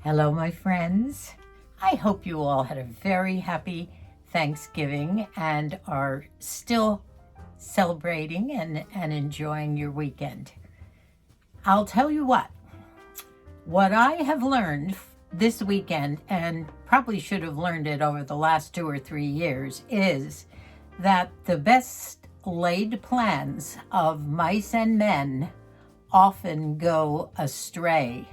Hello, my friends. I hope you all had a very happy Thanksgiving and are still celebrating and enjoying your weekend. I'll tell you what I have learned this weekend, and probably should have learned it over the last 2 or 3 years, is that the best laid plans of mice and men often go astray.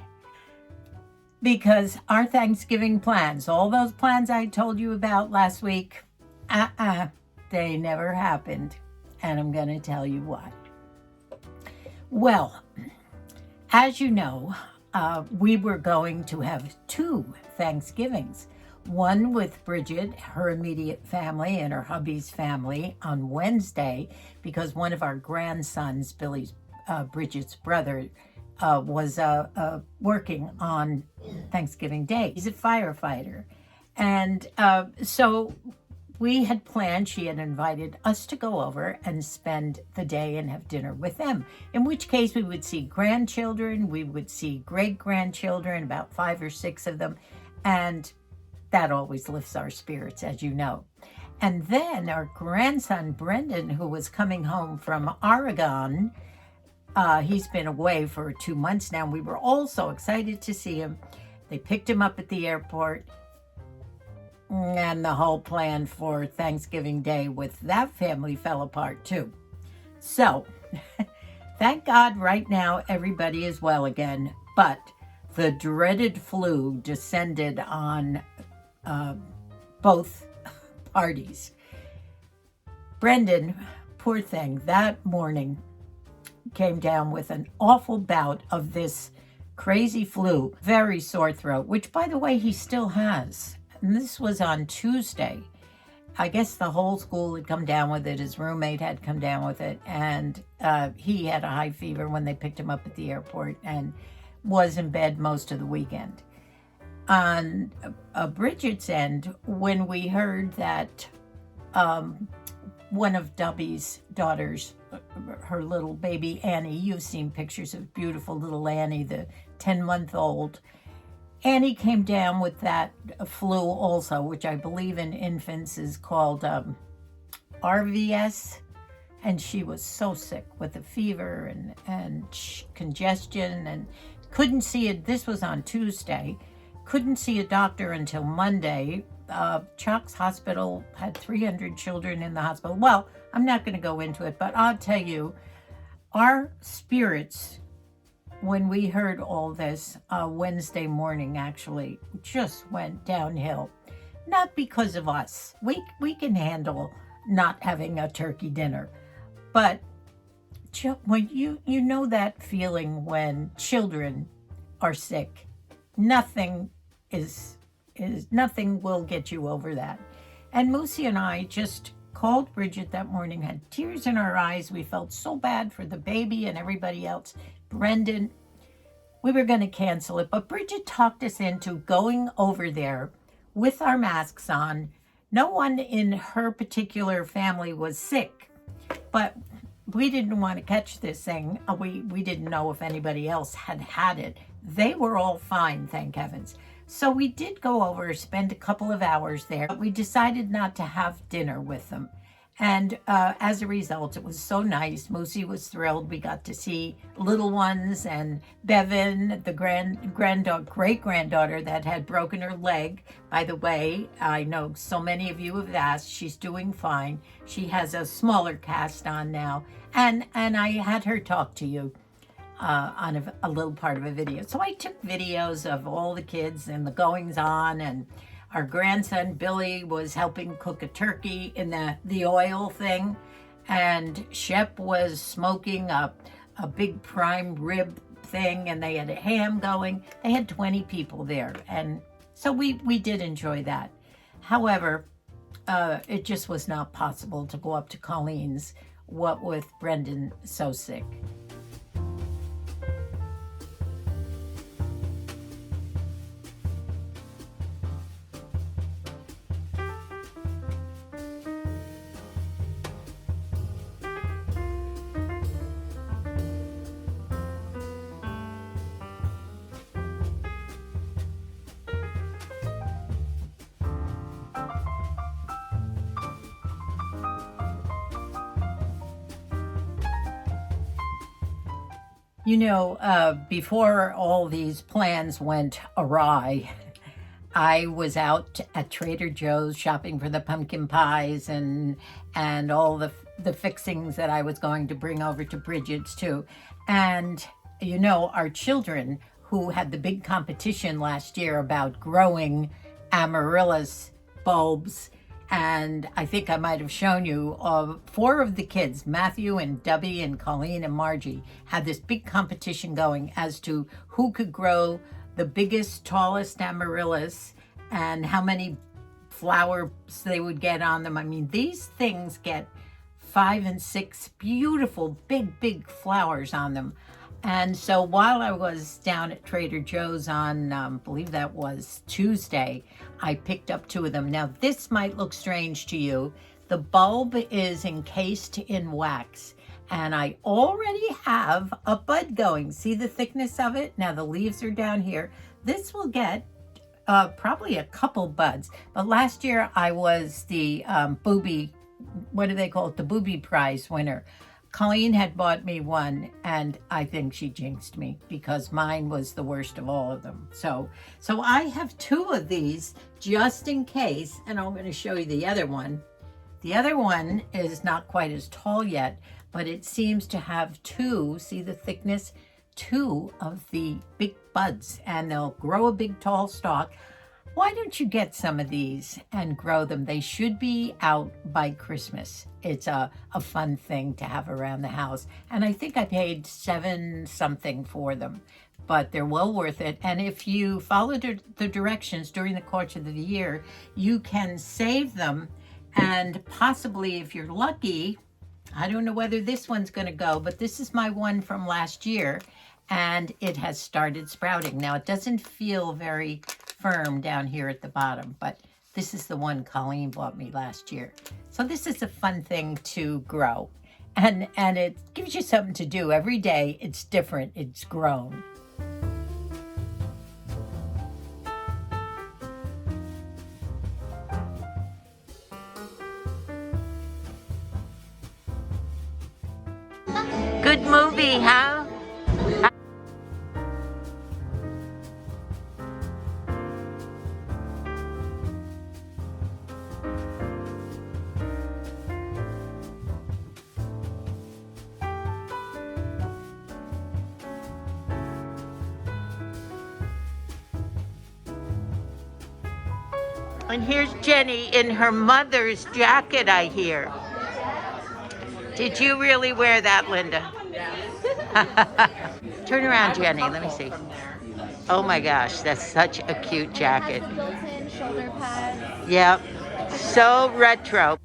Because our Thanksgiving plans, all those plans I told you about last week, they never happened. And I'm going to tell you why. Well, as you know, we were going to have 2 Thanksgivings. One with Bridget, her immediate family, and her hubby's family on Wednesday, because one of our grandsons, Bridget's brother, was working on Thanksgiving Day. He's a firefighter. And so we had planned, she had invited us to go over and spend the day and have dinner with them, in which case we would see grandchildren, we would see great-grandchildren, about 5 or 6 of them, and that always lifts our spirits, as you know. And then our grandson, Brendan, who was coming home from Oregon, he's been away for 2 months now. We were all so excited to see him. They picked him up at the airport, and the whole plan for Thanksgiving Day with that family fell apart too. So, thank God right now everybody is well again, but the dreaded flu descended on both parties. Brendan, poor thing, that morning came down with an awful bout of this crazy flu, very sore throat, which, by the way, he still has. And this was on Tuesday. I guess the whole school had come down with it. His roommate had come down with it. And he had a high fever when they picked him up at the airport and was in bed most of the weekend. On Bridget's end, when we heard that one of Dubby's daughters, her little baby Annie, you've seen pictures of beautiful little Annie, the 10-month-old. Annie came down with that flu also, which I believe in infants is called RVS. And she was so sick with a fever and congestion, and couldn't see it. This was on Tuesday. Couldn't see a doctor until Monday. Chalk's Hospital had 300 children in the hospital. Well, I'm not going to go into it, but I'll tell you, our spirits, when we heard all this Wednesday morning, actually just went downhill. Not because of us. We can handle not having a turkey dinner. But when you know that feeling when children are sick, nothing will get you over that. And Moosey and I just called Bridget that morning, had tears in our eyes. We felt so bad for the baby and everybody else. Brendan, we were going to cancel it, but Bridget talked us into going over there with our masks on. No one in her particular family was sick, but we didn't want to catch this thing. We didn't know if anybody else had it. They were all fine, thank heavens. So we did go over, spend a couple of hours there, but we decided not to have dinner with them. And as a result, it was so nice. Moosey was thrilled. We got to see little ones and Bevan, the great-granddaughter that had broken her leg. By the way, I know so many of you have asked. She's doing fine. She has a smaller cast on now. And I had her talk to you on a little part of a video. So I took videos of all the kids and the goings on, and our grandson Billy was helping cook a turkey in the oil thing, and Shep was smoking a big prime rib thing, and they had a ham going. They had 20 people there, and so we did enjoy that. However, it just was not possible to go up to Colleen's, what with Brendan so sick. Before all these plans went awry, I was out at Trader Joe's shopping for the pumpkin pies and all the fixings that I was going to bring over to Bridget's too. And our children who had the big competition last year about growing amaryllis bulbs, and I think I might have shown you, 4 of the kids, Matthew and Debbie and Colleen and Margie, had this big competition going as to who could grow the biggest, tallest amaryllis and how many flowers they would get on them. I mean, these things get 5 and 6 beautiful, big flowers on them. And so while I was down at Trader Joe's on, I believe that was Tuesday, I picked up 2 of them. Now, this might look strange to you. The bulb is encased in wax, and I already have a bud going. See the thickness of it? Now, the leaves are down here. This will get probably a couple buds. But last year, I was the booby, what do they call it? The booby prize winner. Colleen had bought me one, and I think she jinxed me because mine was the worst of all of them. So I have 2 of these just in case, and I'm going to show you the other one. The other one is not quite as tall yet, but it seems to have 2, see the thickness? 2 of the big buds, and they'll grow a big tall stalk. Why don't you get some of these and grow them? They should be out by Christmas. It's a fun thing to have around the house. And I think I paid $7 something for them, but they're well worth it. And if you follow the directions during the course of the year, you can save them. And possibly, if you're lucky, I don't know whether this one's going to go, but this is my one from last year, and it has started sprouting. Now, it doesn't feel very firm down here at the bottom, but this is the one Colleen bought me last year. So this is a fun thing to grow, and it gives you something to do every day. It's different. It's grown. Good movie, huh? And here's Jenny in her mother's jacket, I hear. Did you really wear that, Linda? Turn around, Jenny. Let me see. Oh my gosh, that's such a cute jacket. It has built-in shoulder pads. Yep, so retro.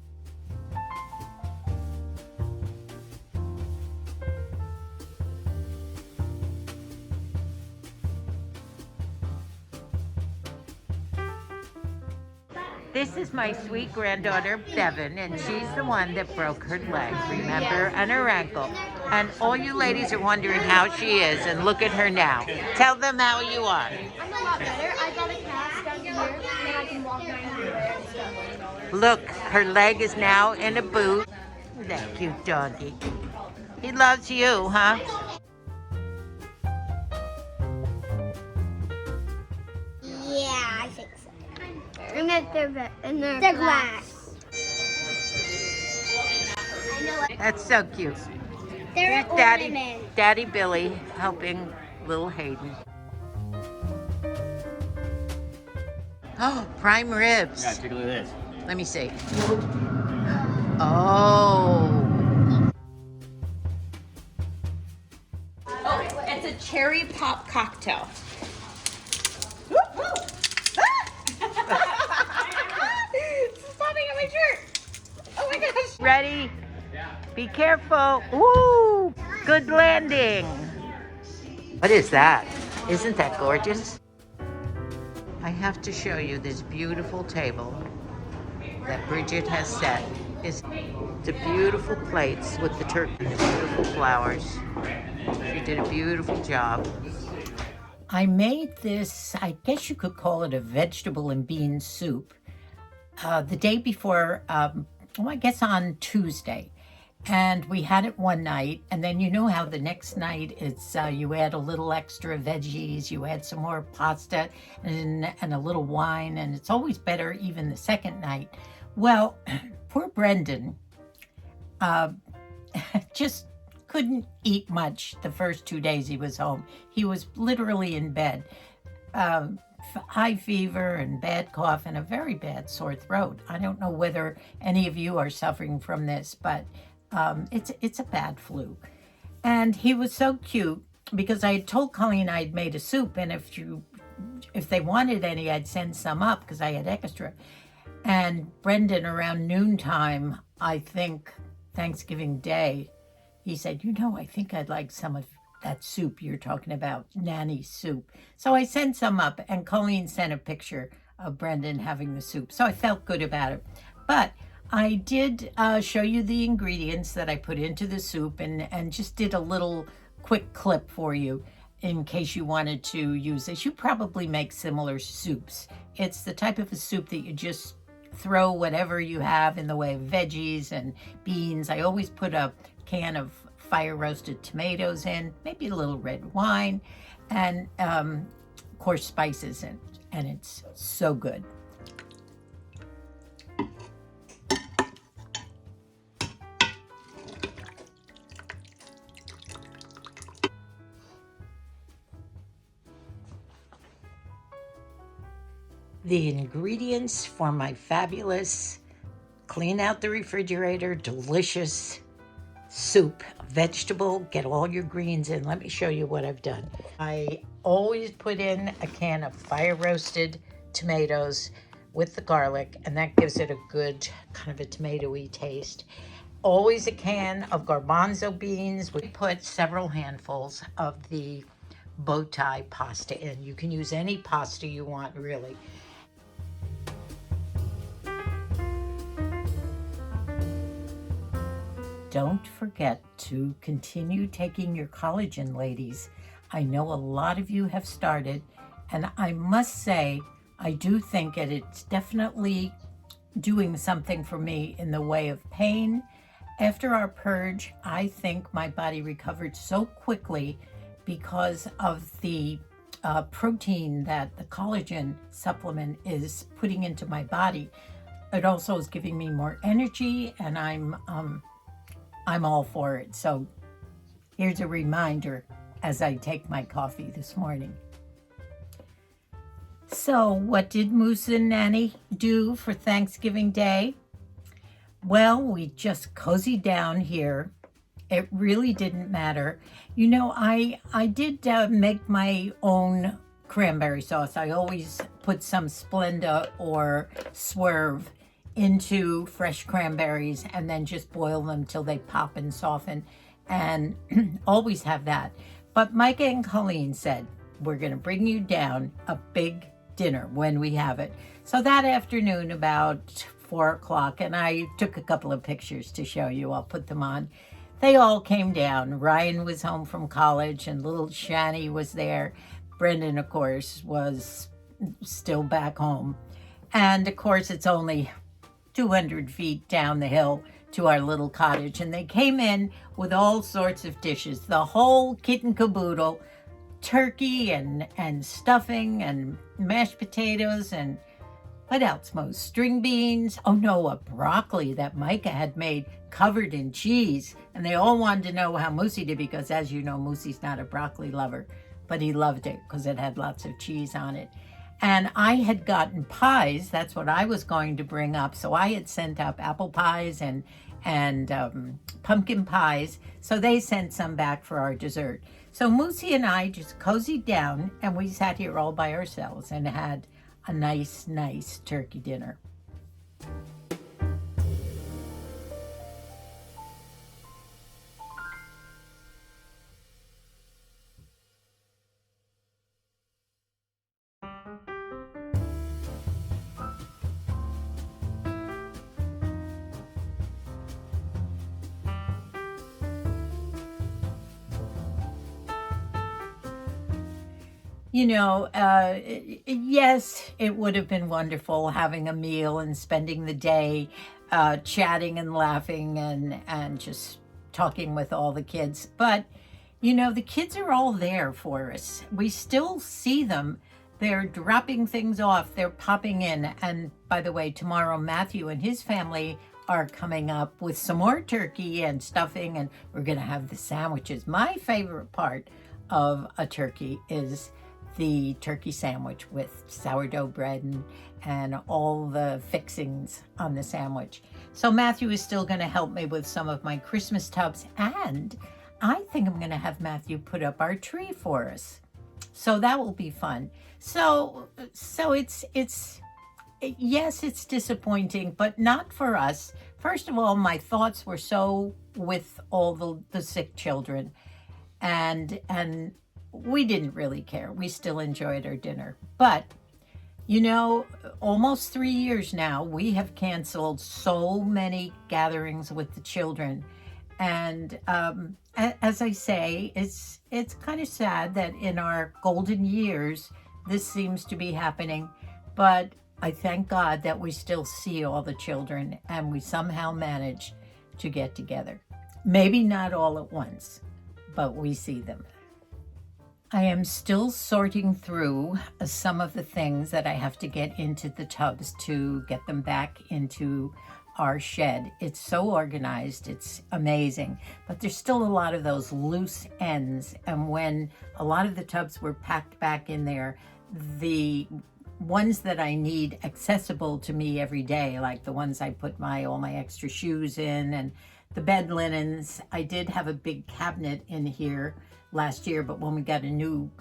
This is my sweet granddaughter, Bevan, and she's the one that broke her leg, remember, and her ankle. And all you ladies are wondering how she is, and look at her now. Tell them how you are. I'm a lot better. I got a cast down here, and I can walk down here and stuff. Look, her leg is now in a boot. That cute doggy. He loves you, huh? Yeah, I think so. And they're glass. That's so cute. They're Here's Daddy Billy helping little Hayden. Oh, prime ribs. Yeah, take a look at this. Let me see. Oh. Oh, it's a cherry pop cocktail. This is popping on my shirt. Oh my gosh. Ready? Be careful. Woo! Good landing. What is that? Isn't that gorgeous? I have to show you this beautiful table that Bridget has set. It's the beautiful plates with the turkey, the beautiful flowers. She did a beautiful job. I made this, I guess you could call it a vegetable and bean soup, the day before, I guess on Tuesday. And we had it one night, and then you know how the next night it's you add a little extra veggies, you add some more pasta and a little wine, and it's always better even the second night. Well, poor Brendan just couldn't eat much the first 2 days he was home. He was literally in bed. High fever and bad cough and a very bad sore throat. I don't know whether any of you are suffering from this, but it's a bad flu. And he was so cute because I had told Colleen I'd made a soup, and if they wanted any, I'd send some up because I had extra. And Brendan, around noontime, I think Thanksgiving Day, he said, I think I'd like some of that soup you're talking about, Nanny's soup. So I sent some up, and Colleen sent a picture of Brendan having the soup. So I felt good about it. But I did show you the ingredients that I put into the soup, and just did a little quick clip for you in case you wanted to use this. You probably make similar soups. It's the type of a soup that you just throw whatever you have in the way of veggies and beans. I always put a can of fire roasted tomatoes in, maybe a little red wine, and of course spices in, and it's so good. The ingredients for my fabulous, clean out the refrigerator, delicious soup, vegetable, get all your greens in. Let me show you what I've done. I always put in a can of fire roasted tomatoes with the garlic, and that gives it a good kind of a tomatoey taste. Always a can of garbanzo beans. We put several handfuls of the bow tie pasta in. You can use any pasta you want, really. Don't forget to continue taking your collagen, ladies. I know a lot of you have started, and I must say, I do think that it's definitely doing something for me in the way of pain. After our purge, I think my body recovered so quickly because of the protein that the collagen supplement is putting into my body. It also is giving me more energy, and I'm all for it. So here's a reminder as I take my coffee this morning. So what did Moose and Nanny do for Thanksgiving Day? Well, we just cozied down here. It really didn't matter. I did make my own cranberry sauce. I always put some Splenda or Swerve into fresh cranberries and then just boil them till they pop and soften, and always have that. But Micah and Colleen said, we're going to bring you down a big dinner when we have it. So that afternoon, about 4 o'clock, and I took a couple of pictures to show you. I'll put them on. They all came down. Ryan was home from college, and little Shani was there. Brendan, of course, was still back home. And of course, it's only 200 feet down the hill to our little cottage, and they came in with all sorts of dishes, the whole kit and caboodle, turkey and stuffing and mashed potatoes, and what else, Moose? String beans. Oh no, a broccoli that Micah had made covered in cheese, and they all wanted to know how Moosey did, because as you know, Moosey's not a broccoli lover, but he loved it because it had lots of cheese on it. And I had gotten pies. That's what I was going to bring up. So I had sent up apple pies and pumpkin pies. So they sent some back for our dessert. So Moosey and I just cozied down, and we sat here all by ourselves and had a nice turkey dinner. Yes, it would have been wonderful having a meal and spending the day chatting and laughing and just talking with all the kids. But, you know, the kids are all there for us. We still see them. They're dropping things off. They're popping in. And by the way, tomorrow, Matthew and his family are coming up with some more turkey and stuffing, and we're going to have the sandwiches. My favorite part of a turkey is the turkey sandwich with sourdough bread and all the fixings on the sandwich. So Matthew is still going to help me with some of my Christmas tubs, and I think I'm going to have Matthew put up our tree for us. So that will be fun. So it's yes, it's disappointing, but not for us. First of all, my thoughts were so with all the sick children, and we didn't really care. We still enjoyed our dinner. But, you know, almost 3 years now, we have canceled so many gatherings with the children. And as I say, it's kind of sad that in our golden years, this seems to be happening. But I thank God that we still see all the children and we somehow manage to get together. Maybe not all at once, but we see them. I am still sorting through some of the things that I have to get into the tubs to get them back into our shed. It's so organized, it's amazing, but there's still a lot of those loose ends. And when a lot of the tubs were packed back in there, the ones that I need accessible to me every day, like the ones I put all my extra shoes in and the bed linens. I did have a big cabinet in here last year, but when we got a new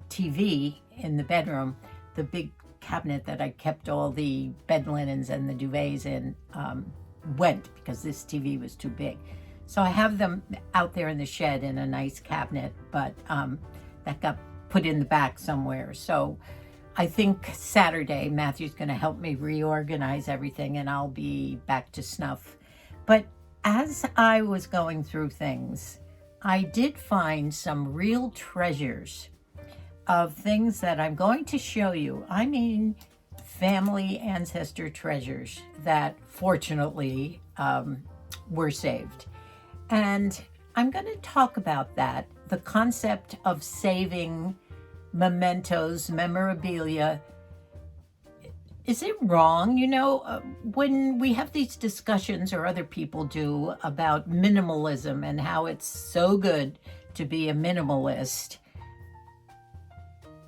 TV in the bedroom, the big cabinet that I kept all the bed linens and the duvets in went because this TV was too big. So I have them out there in the shed in a nice cabinet, but that got put in the back somewhere. So I think Saturday, Matthew's going to help me reorganize everything and I'll be back to snuff. But as I was going through things, I did find some real treasures of things that I'm going to show you. I mean, family ancestor treasures that fortunately were saved. And I'm going to talk about that, the concept of saving mementos, memorabilia. Is it wrong? You know, when we have these discussions, or other people do, about minimalism and how it's so good to be a minimalist,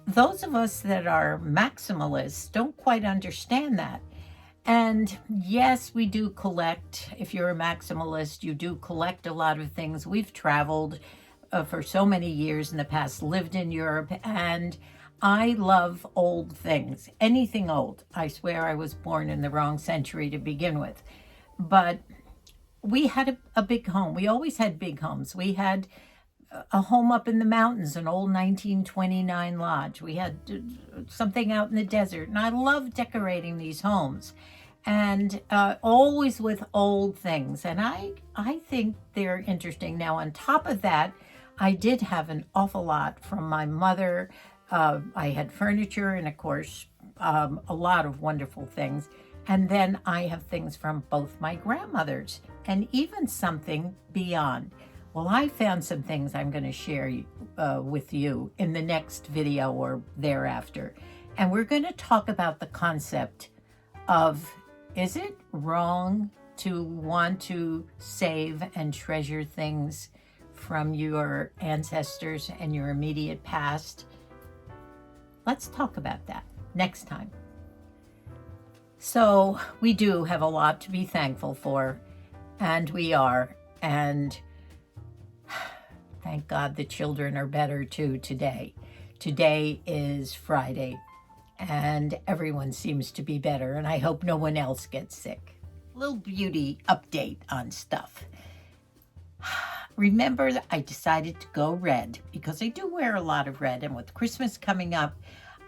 those of us that are maximalists don't quite understand that. And yes, we do collect. If you're a maximalist, you do collect a lot of things. We've traveled for so many years in the past, lived in Europe, and I love old things, anything old. I swear I was born in the wrong century to begin with. But we had a big home. We always had big homes. We had a home up in the mountains, an old 1929 lodge. We had something out in the desert. And I love decorating these homes. And always with old things. And I think they're interesting. Now, on top of that, I did have an awful lot from my mother. I had furniture and, of course, a lot of wonderful things. And then I have things from both my grandmothers and even something beyond. Well, I found some things I'm going to share with you in the next video or thereafter. And we're going to talk about the concept of, is it wrong to want to save and treasure things from your ancestors and your immediate past? Let's talk about that next time. So we do have a lot to be thankful for, and we are. And thank God the children are better too today. Today is Friday, and everyone seems to be better, and I hope no one else gets sick. Little beauty update on stuff. Remember, I decided to go red because I do wear a lot of red, and with Christmas coming up,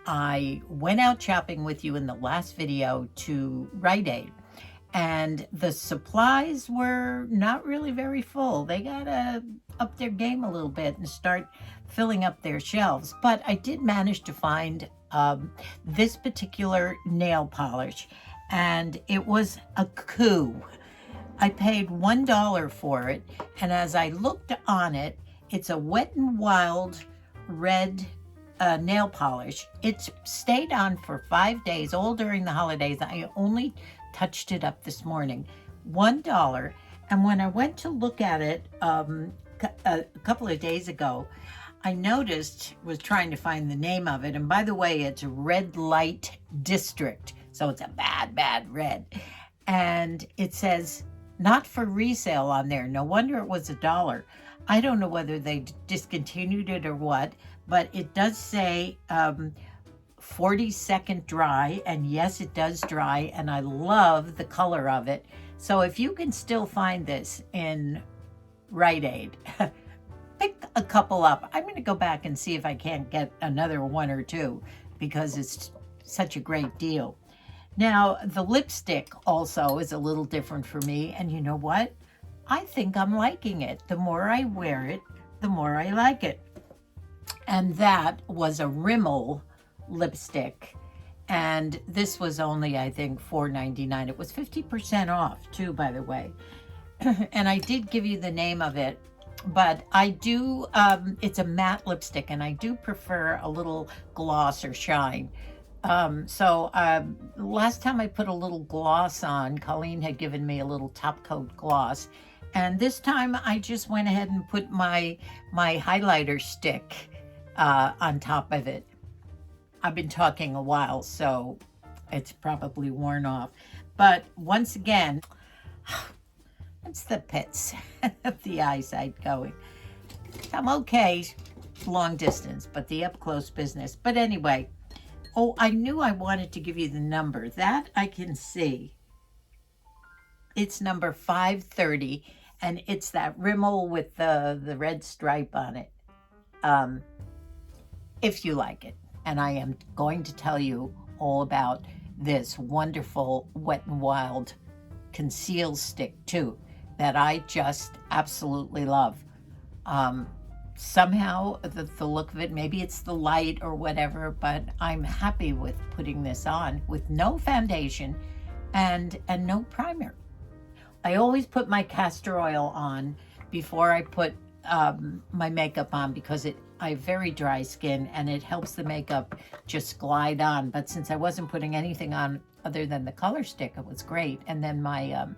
I went out shopping with you in the last video to Rite Aid, and the supplies were not really very full. They gotta up their game a little bit and start filling up their shelves. But I did manage to find this particular nail polish, and it was a coup. I paid $1 for it, and as I looked on it, it's a Wet n Wild red nail polish. It's stayed on for 5 days, all during the holidays. I only touched it up this morning. $1. And when I went to look at it a couple of days ago, I noticed, was trying to find the name of it, and by the way, it's Red Light District, so it's a bad, bad red. And it says, not for resale on there. No wonder it was $1. I don't know whether they discontinued it or what, but it does say 40-second dry, and yes, it does dry, and I love the color of it. So if you can still find this in Rite Aid, pick a couple up. I'm going to go back and see if I can't get another one or two, because it's such a great deal. Now, the lipstick also is a little different for me, and you know what? I think I'm liking it. The more I wear it, the more I like it. And that was a Rimmel lipstick, and this was only, I think, $4.99. It was 50% off too, by the way. And I did give you the name of it, but I do, it's a matte lipstick, and I do prefer a little gloss or shine. Last time I put a little gloss on, Colleen had given me a little top coat gloss, and this time I just went ahead and put my highlighter stick on top of it. I've been talking a while, so it's probably worn off. But once again, it's the pits of the eyesight going. I'm okay long distance, but the up close business. But anyway, oh, I knew I wanted to give you the number. That I can see. It's number 530, and it's that Rimmel with the red stripe on it. If you like it. And I am going to tell you all about this wonderful Wet n Wild conceal stick too, that I just absolutely love. Somehow the look of it, maybe it's the light or whatever, but I'm happy with putting this on with no foundation and no primer. I always put my castor oil on before I put my makeup on, because I have very dry skin and it helps the makeup just glide on. But since I wasn't putting anything on other than the color stick, it was great. And then my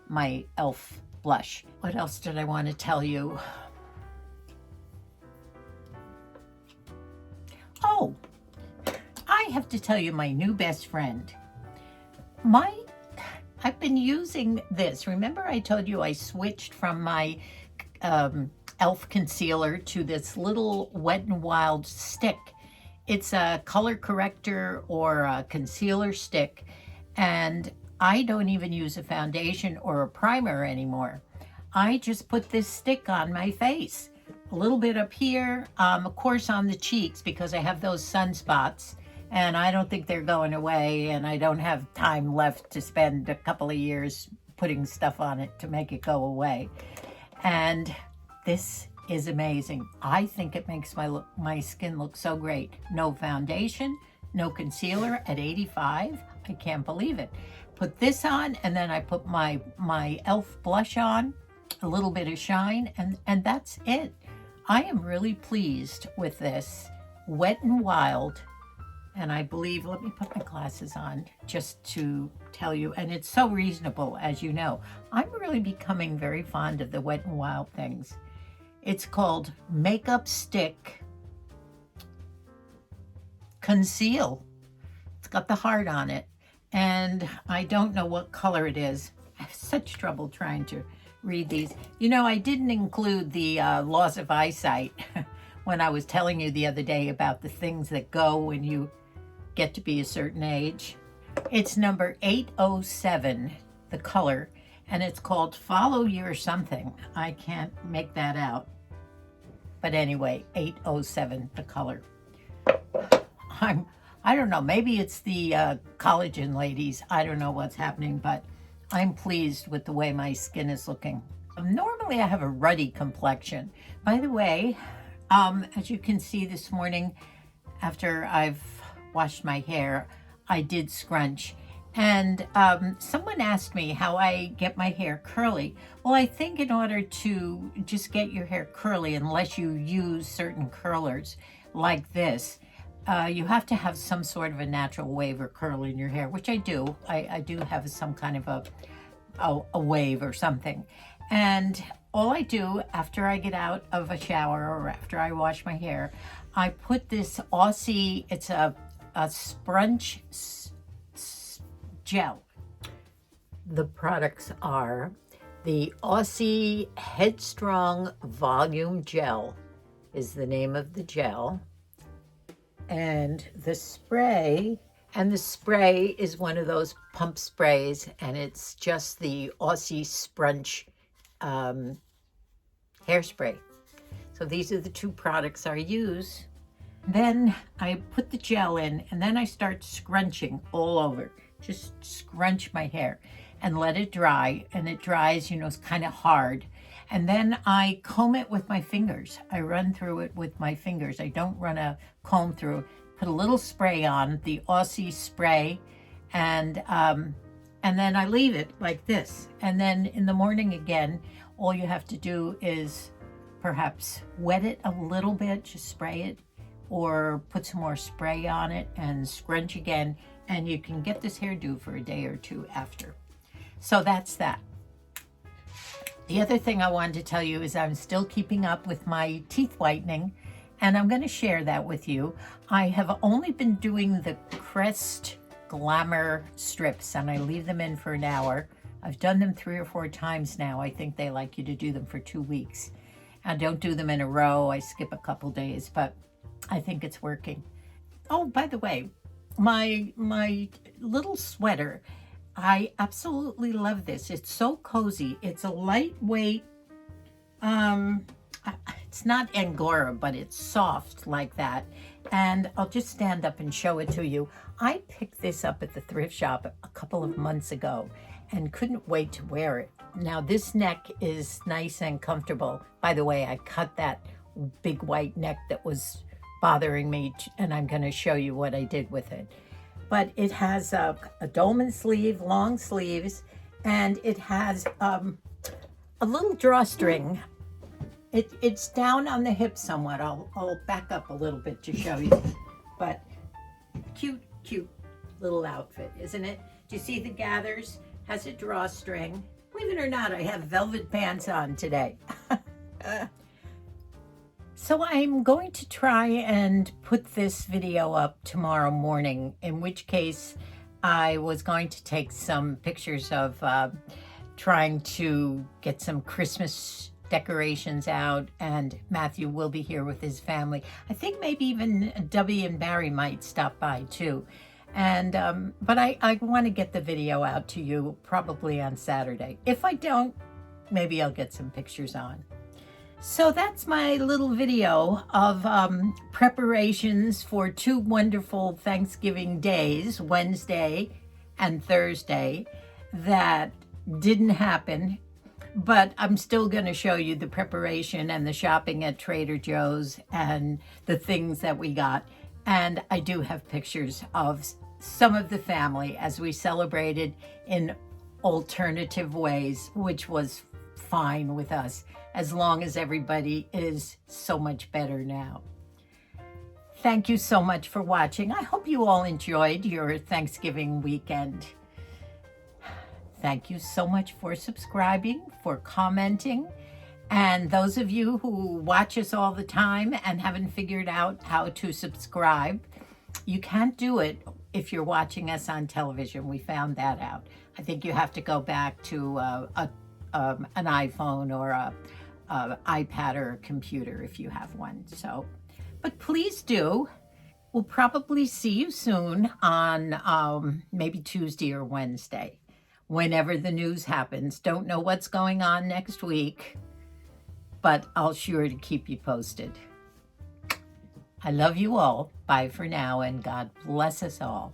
my e.l.f. blush. What else did I want to tell you? Oh, I have to tell you my new best friend. I've been using this. Remember I told you I switched from my e.l.f. concealer to this little Wet n Wild stick. It's a color corrector or a concealer stick, and I don't even use a foundation or a primer anymore. I just put this stick on my face, a little bit up here, of course on the cheeks, because I have those sunspots and I don't think they're going away, and I don't have time left to spend a couple of years putting stuff on it to make it go away. And this is amazing. I think it makes my skin look so great. No foundation, no concealer at 85. I can't believe it. Put this on, and then I put my e.l.f. blush on, a little bit of shine, and that's it. I am really pleased with this Wet n Wild, and I believe, let me put my glasses on just to tell you, and it's so reasonable, as you know. I'm really becoming very fond of the Wet n Wild things. It's called Makeup Stick Conceal. It's got the heart on it, and I don't know what color it is. I have such trouble trying to read these. You know, I didn't include the loss of eyesight when I was telling you the other day about the things that go when you get to be a certain age. It's number 807, the color, and it's called Follow Your Something. I can't make that out. But anyway, 807, the color. I don't know, maybe it's the collagen ladies. I don't know what's happening, but I'm pleased with the way my skin is looking. Normally I have a ruddy complexion. By the way, as you can see this morning, after I've washed my hair, I did scrunch, And someone asked me how I get my hair curly. Well, I think in order to just get your hair curly, unless you use certain curlers like this, you have to have some sort of a natural wave or curl in your hair, which I do. I do have some kind of a wave or something. And all I do after I get out of a shower or after I wash my hair, I put this AUSSIE, it's a scrunch gel. The products are the AUSSIE Headstrong Volume Gel is the name of the gel. And the spray is one of those pump sprays, and it's just the AUSSIE Scrunch hairspray. So these are the two products I use. Then I put the gel in, and then I start scrunching all over. Just scrunch my hair and let it dry, and it dries, you know, it's kind of hard. And then I comb it with my fingers. I run through it with my fingers. I don't run a comb through. Put a little spray on, the AUSSIE spray, and then I leave it like this. And then in the morning again, all you have to do is perhaps wet it a little bit, just spray it, or put some more spray on it and scrunch again, and you can get this hairdo for a day or two after. So that's that. The other thing I wanted to tell you is I'm still keeping up with my teeth whitening, and I'm going to share that with you. I have only been doing the Crest Glamour strips, and I leave them in for an hour. I've done them 3 or 4 times now. I think they like you to do them for 2 weeks. I don't do them in a row. I skip a couple days, but I think it's working. Oh, by the way, my little sweater, I absolutely love this. It's so cozy. It's a lightweight, it's not Angora, but it's soft like that. And I'll just stand up and show it to you. I picked this up at the thrift shop a couple of months ago and couldn't wait to wear it. Now this neck is nice and comfortable. By the way, I cut that big white neck that was bothering me, and I'm going to show you what I did with it. But it has a dolman sleeve, long sleeves, and it has a little drawstring. It's down on the hip somewhat. I'll back up a little bit to show you. But cute little outfit, isn't it? Do you see the gathers? Has a drawstring. Believe it or not, I have velvet pants on today. So I'm going to try and put this video up tomorrow morning, in which case I was going to take some pictures of trying to get some Christmas decorations out, and Matthew will be here with his family. I think maybe even Debbie and Barry might stop by too. And but I want to get the video out to you probably on Saturday. If I don't, maybe I'll get some pictures on. So that's my little video of preparations for 2 wonderful Thanksgiving days, Wednesday and Thursday, that didn't happen. But I'm still going to show you the preparation and the shopping at Trader Joe's and the things that we got. And I do have pictures of some of the family as we celebrated in alternative ways, which was fine with us, as long as everybody is so much better now. Thank you so much for watching. I hope you all enjoyed your Thanksgiving weekend. Thank you so much for subscribing, for commenting, and those of you who watch us all the time and haven't figured out how to subscribe, you can't do it if you're watching us on television. We found that out. I think you have to go back to an iPhone or a iPad or a computer if you have one. So, but please do. We'll probably see you soon on maybe Tuesday or Wednesday, whenever the news happens. Don't know what's going on next week, but I'll sure to keep you posted. I love you all. Bye for now, and God bless us all.